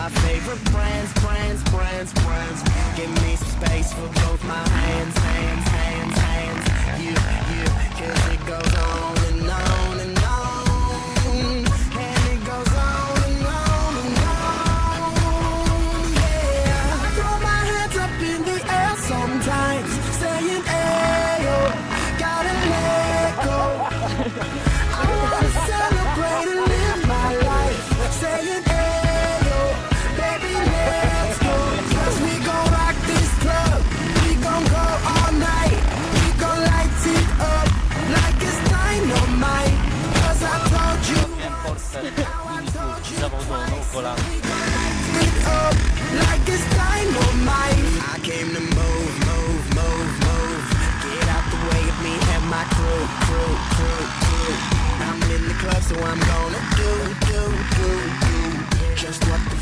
my favorite brands. Give me some space for both my hands. You, 'cause it goes on and on and on. And it goes on and on and on. Yeah. I throw my hands up in the air sometimes, saying, ayo, gotta let go. I wanna celebrate and live my life, saying, ayo, baby, let's go. 'Cause we gon' rock this club, we gon' go all night, we gon' light it up like it's dynamite. 'Cause I told you, now I told you twice, we gon' light it up like it's dynamite. I came to move. Get out the way of me and my crew. I'm in the club, so I'm gonna do just what the